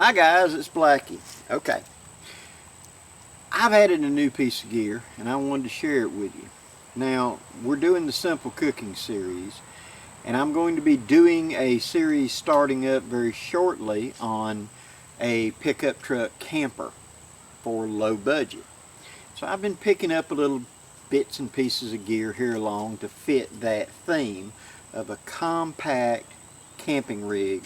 Hi guys, it's Blackie. Okay, I've added a new piece of gear and I wanted to share it with you. Now, we're doing the simple cooking series, and I'm going to be doing a series starting up very shortly on a pickup truck camper for low budget. So I've been picking up a little bits and pieces of gear here along to fit that theme of a compact camping rig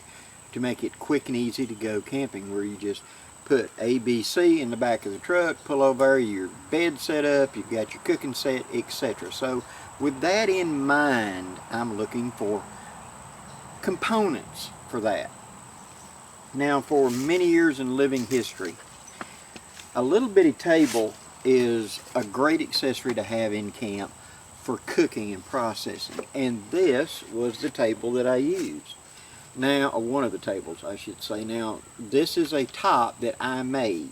to make it quick and easy to go camping, where you just put ABC in the back of the truck, pull over, your bed set up, you've got your cooking set, etc. So with that in mind, I'm looking for components for that. Now, for many years in living history, a little bitty table is a great accessory to have in camp for cooking and processing, and this was the table that I used. Now, one of the tables I should say. Now, this is a top that I made,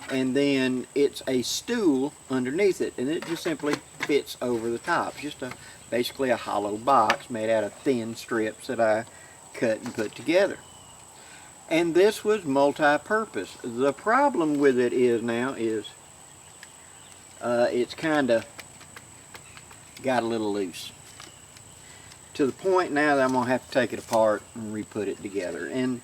and then it's a stool underneath it, and it just simply fits over the top. It's just basically a hollow box made out of thin strips that I cut and put together. And this was multi-purpose. The problem with it is it's kind of got a little loose, to the point now that I'm going to have to take it apart and re-put it together. And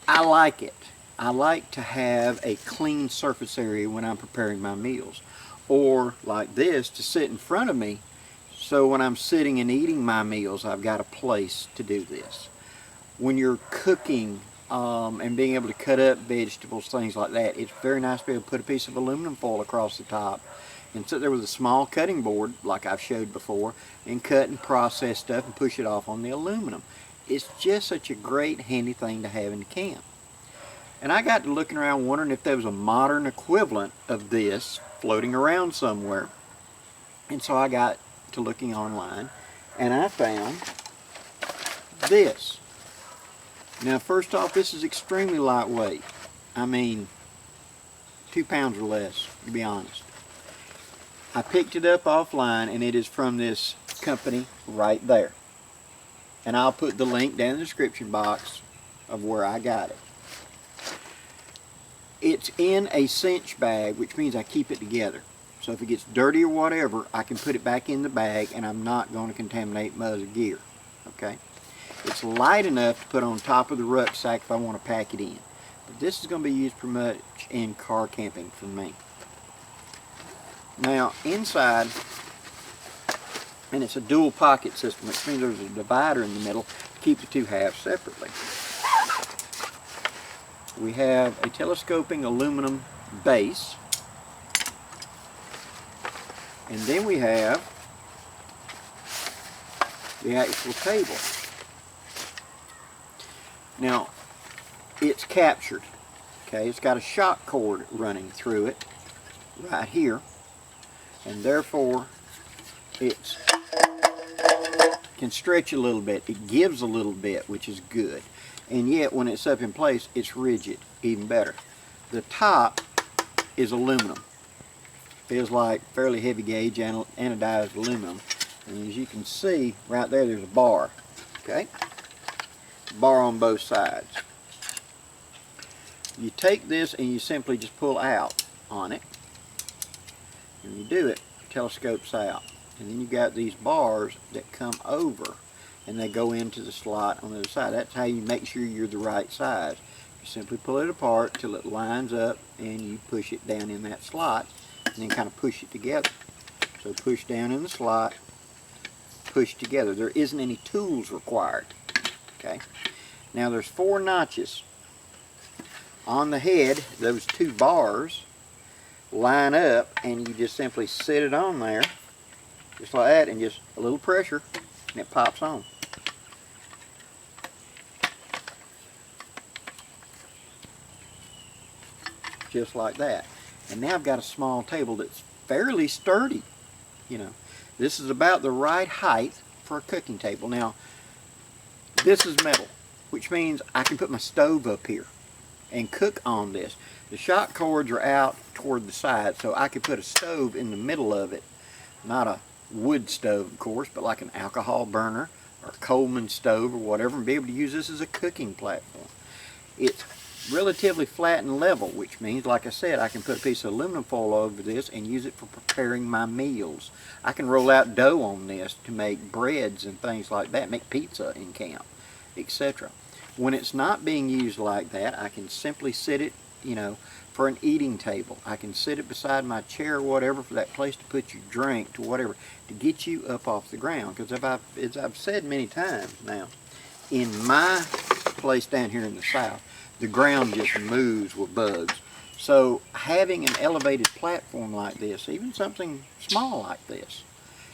I like it. I like to have a clean surface area when I'm preparing my meals, or like this, to sit in front of me, so when I'm sitting and eating my meals, I've got a place to do this. When you're cooking and being able to cut up vegetables, things like that, it's very nice to be able to put a piece of aluminum foil across the top and sit there with a small cutting board, like I've showed before, and cut and process stuff and push it off on the aluminum. It's just such a great, handy thing to have in camp. And I got to looking around wondering if there was a modern equivalent of this floating around somewhere. And so I got to looking online, and I found this. Now, first off, this is extremely lightweight. I mean, 2 pounds or less, to be honest. I picked it up offline, and it is from this company right there. And I'll put the link down in the description box of where I got it. It's in a cinch bag, which means I keep it together. So if it gets dirty or whatever, I can put it back in the bag, and I'm not going to contaminate my other gear. Okay? It's light enough to put on top of the rucksack if I want to pack it in. But this is going to be used pretty much in car camping for me. Now, inside, and it's a dual pocket system, which means there's a divider in the middle to keep the two halves separately. We have a telescoping aluminum base, and then we have the actual table. Now, it's captured. Okay, it's got a shock cord running through it right here, and therefore it can stretch a little bit. It gives a little bit, which is good. And yet, when it's up in place, it's rigid, even better. The top is aluminum. Feels like fairly heavy gauge anodized aluminum. And as you can see, right there, there's a bar. Okay? Bar on both sides. You take this and you simply just pull out on it. When you do it, it telescopes out. And then you've got these bars that come over, and they go into the slot on the other side. That's how you make sure you're the right size. You simply pull it apart till it lines up, and you push it down in that slot, and then kind of push it together. So push down in the slot, push together. There isn't any tools required. Okay. Now there's 4 notches on the head. Those 2 bars line up, and you just simply sit it on there, just like that, and just a little pressure, and it pops on. Just like that. And now I've got a small table that's fairly sturdy. You know, this is about the right height for a cooking table. Now, this is metal, which means I can put my stove up here and cook on this. The shock cords are out toward the side, so I could put a stove in the middle of it. Not a wood stove, of course, but like an alcohol burner or a Coleman stove or whatever, and be able to use this as a cooking platform. It's relatively flat and level, which means, like I said, I can put a piece of aluminum foil over this and use it for preparing my meals. I can roll out dough on this to make breads and things like that, make pizza in camp, etc. When it's not being used like that, I can simply sit it, for an eating table. I can sit it beside my chair or whatever, for that place to put your drink, to whatever, to get you up off the ground. Because as I've said many times now, in my place down here in the south, the ground just moves with bugs. So having an elevated platform like this, even something small like this,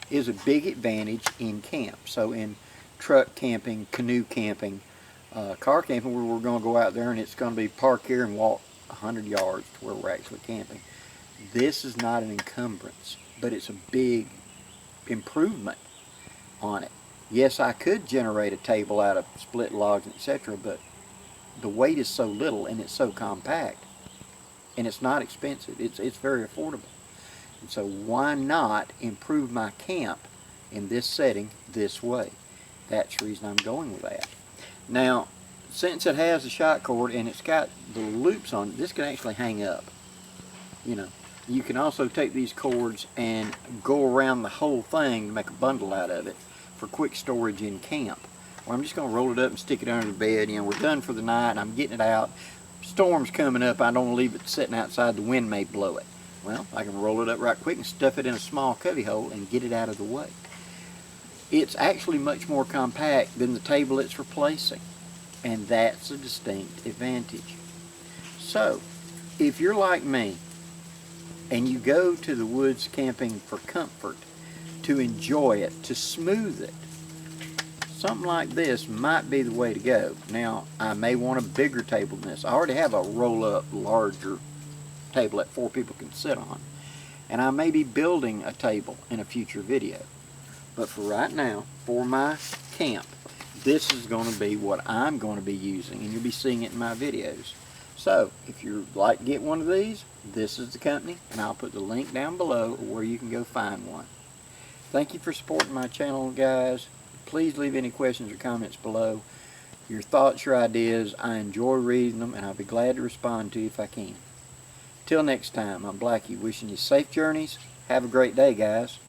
is a big advantage in camp. So in truck camping, canoe camping, car camping, where we're going to go out there and it's going to be park here and walk 100 yards to where we're actually camping, this is not an encumbrance, but it's a big improvement on it. Yes, I could generate a table out of split logs, etc., but the weight is so little and it's so compact, and it's not expensive. It's very affordable. And so why not improve my camp in this setting this way? That's the reason I'm going with that. Now, since it has the shock cord and it's got the loops on it, this can actually hang up. You can also take these cords and go around the whole thing to make a bundle out of it for quick storage in camp. Well, I'm just going to roll it up and stick it under the bed. We're done for the night and I'm getting it out. Storm's coming up. I don't want to leave it sitting outside. The wind may blow it. Well, I can roll it up right quick and stuff it in a small cubby hole and get it out of the way. It's actually much more compact than the table it's replacing, and that's a distinct advantage. So, if you're like me and you go to the woods camping for comfort, to enjoy it, to smooth it, something like this might be the way to go. Now, I may want a bigger table than this. I already have a roll-up, larger table that 4 people can sit on, and I may be building a table in a future video. But for right now, for my camp, this is going to be what I'm going to be using, and you'll be seeing it in my videos. So, if you'd like to get one of these, this is the company, and I'll put the link down below where you can go find one. Thank you for supporting my channel, guys. Please leave any questions or comments below. Your thoughts, your ideas, I enjoy reading them, and I'll be glad to respond to you if I can. Till next time, I'm Blackie, wishing you safe journeys. Have a great day, guys.